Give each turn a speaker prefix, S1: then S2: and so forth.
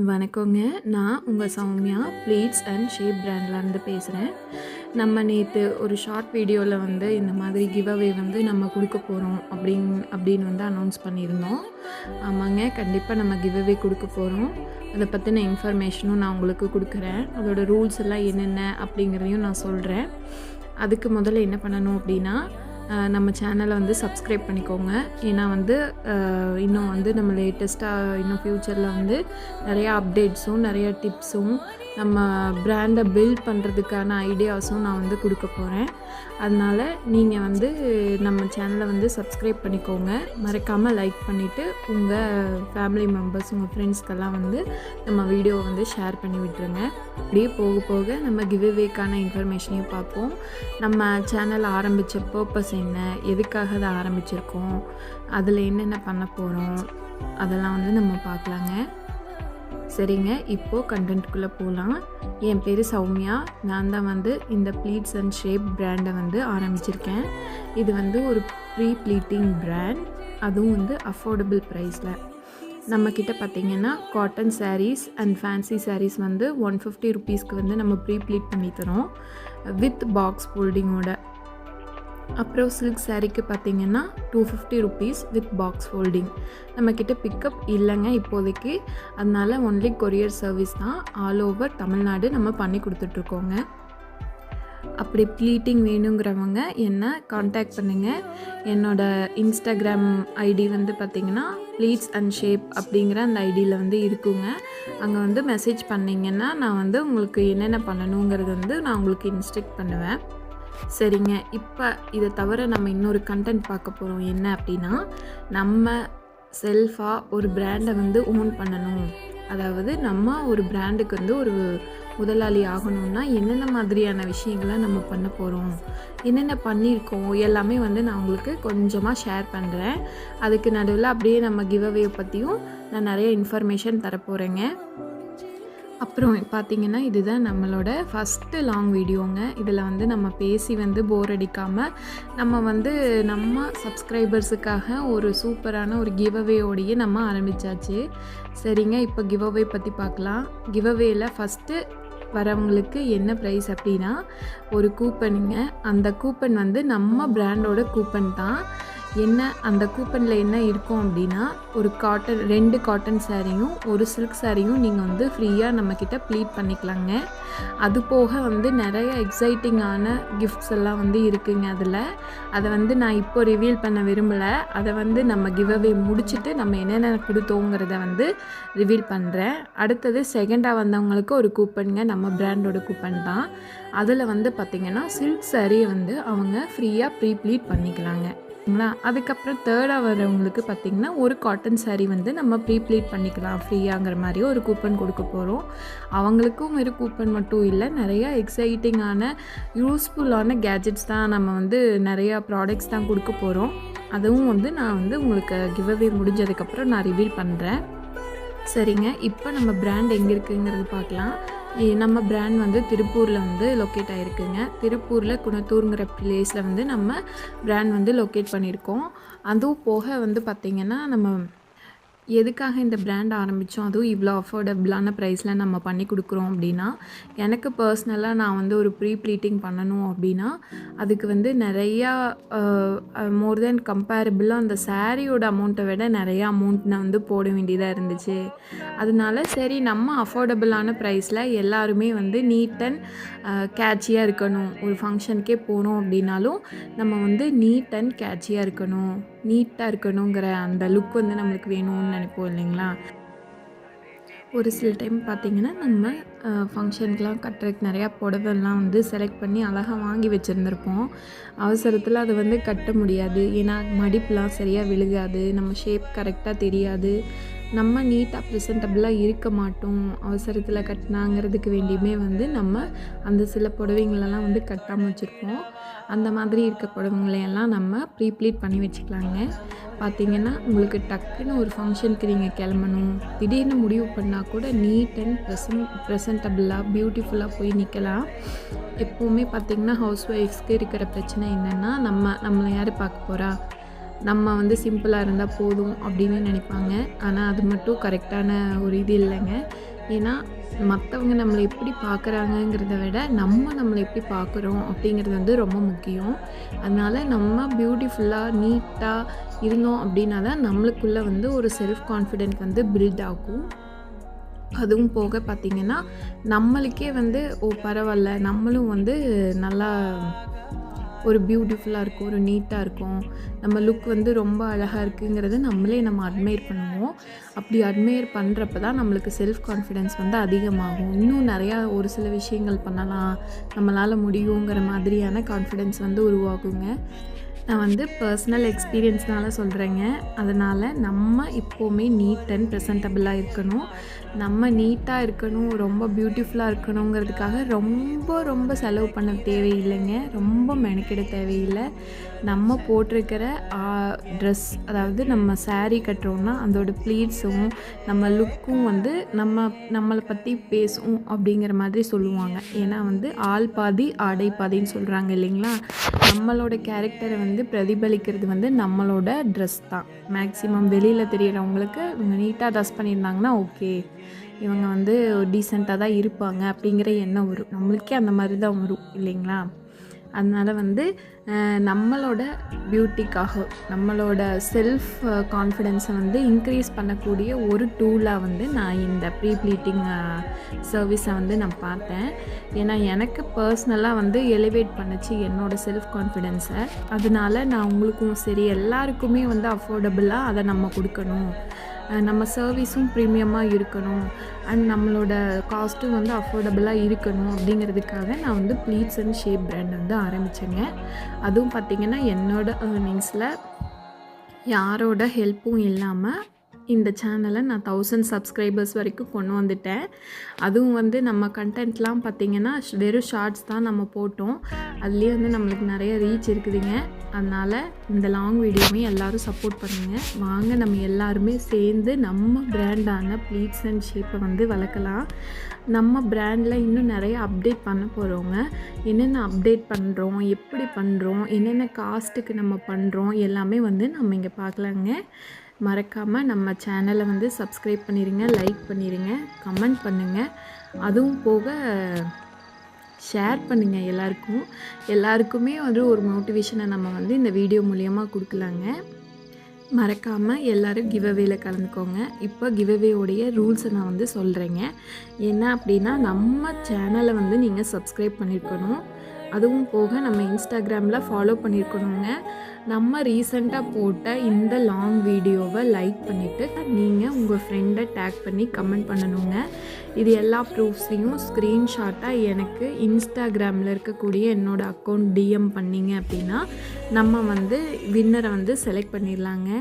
S1: வணக்கங்க. நான் உங்க சௌமியா ப்ளீட்ஸ் அண்ட் ஷேப் பிராண்ட்லேருந்து பேசுகிறேன். நம்ம நேற்று ஒரு ஷார்ட் வீடியோவில் வந்து இந்த மாதிரி கிவ் அவே வந்து நம்ம கொடுக்க போகிறோம் அப்படின்னு வந்து அனௌன்ஸ் பண்ணியிருந்தோம். ஆமாங்க, கண்டிப்பாக நம்ம கிவ் அவே கொடுக்க போகிறோம். அதை பற்றின இன்ஃபர்மேஷனும் நான் உங்களுக்கு கொடுக்குறேன். அதோட ரூல்ஸ் எல்லாம் என்னென்ன அப்படிங்கிறதையும் நான் சொல்கிறேன். அதுக்கு முதல்ல என்ன பண்ணணும் அப்படின்னா, நம்ம சேனலை வந்து சப்ஸ்கிரைப் பண்ணிக்கோங்க. ஏன்னா வந்து இன்னும் வந்து நம்ம லேட்டஸ்ட்டாக இன்னும் ஃப்யூச்சரில் வந்து நிறையா அப்டேட்ஸும் நிறையா டிப்ஸும் நம்ம பிராண்டை பில்ட் பண்ணுறதுக்கான ஐடியாஸும் நான் வந்து கொடுக்க போகிறேன். அதனால் நீங்கள் வந்து நம்ம சேனலை வந்து சப்ஸ்கிரைப் பண்ணிக்கோங்க. மறக்காமல் லைக் பண்ணிவிட்டு உங்கள் ஃபேமிலி மெம்பர்ஸ், உங்கள் ஃப்ரெண்ட்ஸ்க்கெல்லாம் வந்து நம்ம வீடியோவை வந்து ஷேர் பண்ணி விட்டுருங்க. அப்படியே போக போக நம்ம கிவ்அவேக்கான இன்ஃபர்மேஷனையும் பார்ப்போம். நம்ம சேனல் ஆரம்பித்த பர்பஸ் என்ன, எதுக்காக அதை ஆரம்பிச்சிருக்கோம், அதில் என்னென்ன பண்ண போகிறோம், அதெல்லாம் வந்து நம்ம பார்க்கலாங்க. சரிங்க, இப்போது கண்டென்ட்குள்ளே போகலாம். என் பேர் சௌமியா. நான் தான் வந்து இந்த ப்ளீட்ஸ் அண்ட் ஷேப் பிராண்டை வந்து ஆரம்பிச்சிருக்கேன். இது வந்து ஒரு ப்ரீ ப்ளீட்டிங் பிராண்ட், அதுவும் வந்து அஃபோர்டபுள் ப்ரைஸில். நம்மக்கிட்ட பார்த்திங்கன்னா cotton saris and fancy saris வந்து 150 ருபீஸ்க்கு வந்து நம்ம ப்ரீ ப்ளீட் பண்ணி தரோம் வித் பாக்ஸ் ஃபோல்டிங்கோட. அப்புறம் சில்க் சாரீக்கு பார்த்திங்கன்னா 250 ருபீஸ் வித் பாக்ஸ் ஃபோல்டிங். நம்மக்கிட்ட பிக்கப் இல்லைங்க இப்போதைக்கு, அதனால் ஒன்லி கொரியர் சர்வீஸ் தான். ஆல் ஓவர் தமிழ்நாடு நம்ம பண்ணி கொடுத்துட்ருக்கோங்க. அப்படி ப்ளீட்டிங் வேணுங்கிறவங்க என்ன காண்டாக்ட் பண்ணுங்கள். என்னோடய இன்ஸ்டாகிராம் ஐடி வந்து பார்த்திங்கன்னா ப்ளீட்ஸ் அண்ட் ஷேப் அப்படிங்கிற அந்த ஐடியில் வந்து இருக்குங்க. அங்கே வந்து மெசேஜ் பண்ணிங்கன்னா நான் வந்து உங்களுக்கு என்னென்ன பண்ணணுங்கிறது வந்து நான் உங்களுக்கு இன்ஸ்ட்ரக்ட் பண்ணுவேன். சரிங்க, இப்போ இதை தவிர நம்ம இன்னொரு கண்டென்ட் பார்க்க போகிறோம். என்ன அப்படின்னா, நம்ம செல்ஃபாக ஒரு பிராண்டை வந்து ஓன் பண்ணணும். அதாவது நம்ம ஒரு பிராண்டுக்கு வந்து ஒரு முதலாளி ஆகணும்னா என்னென்ன மாதிரியான விஷயங்களை நம்ம பண்ண போகிறோம், என்னென்ன பண்ணியிருக்கோம், எல்லாமே வந்து நான் உங்களுக்கு கொஞ்சமாக ஷேர் பண்ணுறேன். அதுக்கு நடுவில் அப்படியே நம்ம கிவ்அவே பற்றியும் நான் நிறைய இன்ஃபர்மேஷன் தரப்போகிறேங்க. அப்புறம் பார்த்திங்கன்னா, இதுதான் நம்மளோட ஃபஸ்ட்டு லாங் வீடியோங்க. இதில் வந்து நம்ம பேசி வந்து போர் அடிக்காமல் நம்ம வந்து நம்ம சப்ஸ்கிரைபர்ஸுக்காக ஒரு சூப்பரான ஒரு கிவ்அவேயோடையே நம்ம ஆரம்பித்தாச்சு. சரிங்க, இப்போ கிவ்அவே பற்றி பார்க்கலாம். கிவ்அவேயில் ஃபஸ்ட்டு வரவங்களுக்கு என்ன ப்ரைஸ் அப்படின்னா, ஒரு கூப்பனுங்க. அந்த கூப்பன் வந்து நம்ம பிராண்டோட கூப்பன் தான். என்ன அந்த கூப்பனில் என்ன இருக்கும் அப்படின்னா, ஒரு காட்டன் 2 காட்டன் சாரியும் ஒரு சில்க் சாரியும் நீங்கள் வந்து ஃப்ரீயாக நம்மக்கிட்ட ப்ளீட் பண்ணிக்கலாங்க. அது போக வந்து நிறைய எக்ஸைட்டிங்கான கிஃப்ட்ஸ் எல்லாம் வந்து இருக்குங்க அதில். அதை வந்து நான் இப்போ ரிவீல் பண்ண விரும்பலை. அதை வந்து நம்ம கிவ்அவே முடிச்சுட்டு நம்ம என்னென்ன கொடுத்தோங்கிறத வந்து ரிவீல் பண்ணுறேன். அடுத்தது செகண்டாக வந்தவங்களுக்கு ஒரு கூப்பனுங்க, நம்ம பிராண்டோட கூப்பன் தான். அதில் வந்து பார்த்திங்கன்னா சில்க் சாரியை வந்து அவங்க ஃப்ரீயாக ப்ரீ ப்ளீட் பண்ணிக்கலாங்க. அதுக்கப்புறம் தேர்டாக வரவங்களுக்கு பார்த்திங்கன்னா ஒரு காட்டன் சாரீ வந்து நம்ம ப்ரீ ப்ளீட் பண்ணிக்கலாம் ஃப்ரீயாங்கிற மாதிரி ஒரு கூப்பன் கொடுக்க போகிறோம். அவங்களுக்கும் ஒரு கூப்பன் மட்டும் இல்லை, நிறையா எக்ஸைட்டிங்கான யூஸ்ஃபுல்லான கேஜெட்ஸ் தான், நம்ம வந்து நிறையா ப்ராடக்ட்ஸ் தான் கொடுக்க போகிறோம். அதுவும் வந்து நான் வந்து உங்களுக்கு கிவ்அவே முடிஞ்சதுக்கப்புறம் நான் ரிவீல் பண்ணுறேன். சரிங்க, இப்போ நம்ம பிராண்ட் எங்கே இருக்குங்கிறது பார்க்கலாம். நம்ம பிராண்ட் வந்து திருப்பூரில் வந்து லொக்கேட் ஆகிருக்குங்க. திருப்பூரில் குணத்தூருங்கிற ப்ளேஸில் வந்து நம்ம பிராண்ட் வந்து லொக்கேட் பண்ணியிருக்கோம். அதுவும் போக வந்து பார்த்திங்கன்னா, நம்ம எதுக்காக இந்த பிராண்ட் ஆரம்பித்தோம், அதுவும் இவ்வளோ அஃபோர்டபுளான ப்ரைஸில் நம்ம பண்ணி கொடுக்குறோம் அப்படின்னா, எனக்கு பர்சனலாக நான் வந்து ஒரு ப்ரீ ப்ளீட்டிங் பண்ணணும் அப்படின்னா அதுக்கு வந்து நிறையா மோர் தென் கம்பேரபிளாக அந்த சாரியோட அமௌண்ட்டை விட நிறையா அமௌண்ட் நான் வந்து போட வேண்டியதாக இருந்துச்சு. அதனால சரி, நம்ம அஃபோர்டபுளான ப்ரைஸில் எல்லாருமே வந்து நீட் அண்ட் கேட்சியாக இருக்கணும். ஒரு ஃபங்க்ஷனுக்கே போகிறோம் அப்படின்னாலும் நம்ம வந்து நீட் அண்ட் கேட்சியாக இருக்கணும், நீட்டாக இருக்கணுங்கிற அந்த லுக் வந்து நம்மளுக்கு வேணும்னு நினைப்போம் இல்லைங்களா. ஒரு சில டைம் பார்த்திங்கன்னா, நம்ம ஃபங்க்ஷனுக்கெலாம் கட்டுறதுக்கு நிறையா புடவெல்லாம் வந்து செலக்ட் பண்ணி அழகாக வாங்கி வச்சுருந்துருப்போம். அவசரத்தில் அதை வந்து கட்ட முடியாது. ஏன்னா மடிப்புலாம் சரியாக விழுகாது, நம்ம ஷேப் கரெக்டாக தெரியாது, நம்ம நீட்டாக ப்ரெசென்டபுளாக இருக்க மாட்டோம். அவசரத்தில் கட்டினாங்கிறதுக்கு வேண்டியுமே வந்து நம்ம அந்த சில புடவைங்களெல்லாம் வந்து கட்டாமல் வச்சுருப்போம். அந்த மாதிரி இருக்க புடவைங்களையெல்லாம் நம்ம ப்ரீ ப்ளீட் பண்ணி வச்சுக்கலாங்க. பார்த்திங்கன்னா, உங்களுக்கு டக்குன்னு ஒரு ஃபங்க்ஷனுக்கு நீங்கள் கிளம்பணும், திடீர்னு முடிவு பண்ணால் கூட நீட் அண்ட் ப்ரெசென்டபுளாக பியூட்டிஃபுல்லாக போய் நிற்கலாம். எப்போவுமே பார்த்திங்கன்னா, ஹவுஸ் ஒய்ஃப்ஸ்க்கு இருக்கிற பிரச்சனை என்னென்னா, நம்மளை யார் பார்க்க போகிறா, நம்ம வந்து சிம்பிளாக இருந்தால் போதும் அப்படின்னு நினைப்பாங்க. ஆனால் அது மட்டும் கரெக்டான ஒரு இது இல்லைங்க. ஏன்னா மற்றவங்க நம்மளை எப்படி பார்க்குறாங்கங்கிறத விட நம்மளை எப்படி பார்க்குறோம் அப்படிங்கிறது வந்து ரொம்ப முக்கியம். அதனால் நம்ம பியூட்டிஃபுல்லாக நீட்டாக இருந்தோம் அப்படின்னா தான் நம்மளுக்குள்ளே வந்து ஒரு செல்ஃப் கான்ஃபிடென்ட் வந்து பில்ட் ஆகும். அதுவும் போக பார்த்திங்கன்னா நம்மளுக்கே வந்து பரவாயில்ல, நம்மளும் வந்து நல்லா ஒரு பியூட்டிஃபுல்லாக இருக்கும், ஒரு நீட்டாக இருக்கும், நம்ம லுக் வந்து ரொம்ப அழகாக இருக்குங்கிறத நம்ம அட்மையர் பண்ணுவோம். அப்படி அட்மையர் பண்ணுறப்ப தான் நம்மளுக்கு செல்ஃப் கான்ஃபிடென்ஸ் வந்து அதிகமாகும். இன்னும் நிறையா ஒரு சில விஷயங்கள் பண்ணலாம், நம்மளால் முடியுங்கிற மாதிரியான கான்ஃபிடென்ஸ் வந்து உருவாகுங்க. நான் வந்து பர்சனல் எக்ஸ்பீரியன்ஸ்னால சொல்கிறேங்க. அதனால் நம்ம எப்போவுமே நீட் அண்ட் ப்ரெசன்டபுளாக இருக்கணும். நம்ம நீட்டாக இருக்கணும், ரொம்ப பியூட்டிஃபுல்லாக இருக்கணுங்கிறதுக்காக ரொம்ப செலவு பண்ண தேவையில்லைங்க. ரொம்ப மெனக்கிட தேவையில்லை. நம்ம போட்டிருக்கிற ட்ரெஸ், அதாவது நம்ம saree கட்டுறோன்னா அதோட ப்ளீட்ஸும் நம்ம லுக்கும் வந்து நம்மளை பற்றி பேசும் அப்படிங்கிற மாதிரி சொல்லுவாங்க. ஏன்னா வந்து ஆள் பாதி ஆடை பாதின்னு சொல்கிறாங்க இல்லைங்களா? நம்மளோட கேரக்டரை வந்து பிரதிபலிக்கிறது வந்து நம்மளோட ட்ரெஸ் தான். மேக்ஸிமம் வெளியில் தெரிகிறவங்களுக்கு இவங்க நீட்டாக ட்ரெஸ் பண்ணியிருந்தாங்கன்னா ஓகே, இவங்க வந்து டீசெண்டாக தான் இருப்பாங்க அப்படிங்கிற எண்ணம் வரும். நம்மளுக்கே அந்த மாதிரி தான் வரும் இல்லைங்களா? அதனால் வந்து நம்மளோட பியூட்டிக்காக, நம்மளோட செல்ஃப் கான்ஃபிடென்ஸை வந்து இன்க்ரீஸ் பண்ணக்கூடிய ஒரு டூலாக வந்து நான் இந்த ப்ரீ ப்ளீட்டிங் சர்வீஸை வந்து நான் பார்த்தேன். ஏன்னா எனக்கு பர்சனலாக வந்து எலிவேட் பண்ணுச்சு என்னோடய செல்ஃப் கான்ஃபிடென்ஸை. அதனால நான் உங்களுக்கும் சரி எல்லாருக்குமே வந்து அஃபோர்டபுளாக அதை நம்ம கொடுக்கணும், நம்ம சர்வீஸும் ப்ரீமியமாக இருக்கணும், அண்ட் நம்மளோட காஸ்ட்டும் வந்து அஃபோர்டபுளாக இருக்கணும் அப்படிங்கிறதுக்காக நான் வந்து ப்ளீட்ஸ் அண்ட் ஷேப் பிராண்ட் வந்து ஆரம்பித்தேங்க. அதுவும் பார்த்திங்கன்னா என்னோடய ஏர்னிங்ஸில் யாரோட ஹெல்ப்பும் இல்லாமல் இந்த சேனலை நான் 1000 சப்ஸ்கிரைபர்ஸ் வரைக்கும் கொண்டு வந்துட்டேன். அதுவும் வந்து நம்ம கண்டென்ட்லாம் பார்த்திங்கன்னா வெறும் ஷார்ட்ஸ் தான் நம்ம போட்டோம். அதுலேயே வந்து நம்மளுக்கு நிறைய ரீச் இருக்குதுங்க. அதனால் இந்த லாங் வீடியோவுமே எல்லோரும் சப்போர்ட் பண்ணுங்கள். வாங்க நம்ம எல்லாருமே சேர்ந்து நம்ம பிராண்டான ப்ளீட்ஸ் அண்ட் ஷேப்பை வந்து வளர்க்கலாம். நம்ம பிராண்டில் இன்னும் நிறைய அப்டேட் பண்ண போகிறோங்க. என்னென்ன அப்டேட் பண்ணுறோம், எப்படி பண்ணுறோம், என்னென்ன காஸ்ட்டுக்கு நம்ம பண்ணுறோம் எல்லாமே வந்து நம்ம இங்கே பார்க்கலாங்க. மறக்காமல் நம்ம சேனலை வந்து சப்ஸ்கிரைப் பண்ணிடுங்க, லைக் பண்ணிடுங்க, கமெண்ட் பண்ணுங்கள். அதுவும் போக ஷேர் பண்ணுங்கள். எல்லாருக்குமே வந்து ஒரு மோட்டிவேஷனை நம்ம வந்து இந்த வீடியோ மூலியமாக கொடுக்கலாங்க. மறக்காமல் எல்லோரும் கிவ்அவேல கலந்துக்கோங்க. இப்போ கிவ்அவேயோடைய ரூல்ஸை நான் வந்து சொல்கிறேங்க. என்ன அப்படின்னா, நம்ம சேனலை வந்து நீங்கள் சப்ஸ்கிரைப் பண்ணியிருக்கணும். அதுவும் போக நம்ம இன்ஸ்டாகிராமில் ஃபாலோ பண்ணியிருக்கணுங்க. நம்ம ரீசெண்டாக போட்ட இந்த லாங் வீடியோவை லைக் பண்ணிவிட்டு நீங்கள் உங்கள் ஃப்ரெண்டை டேக் பண்ணி கமெண்ட் பண்ணணுங்க. இது எல்லா ப்ரூஃப்ஸையும் ஸ்க்ரீன்ஷாட்டாக எனக்கு இன்ஸ்டாகிராமில் இருக்கக்கூடிய என்னோடய அக்கௌண்ட் டிஎம் பண்ணிங்க அப்படின்னா நம்ம வந்து வின்னரை வந்து செலக்ட் பண்ணிடலாங்க.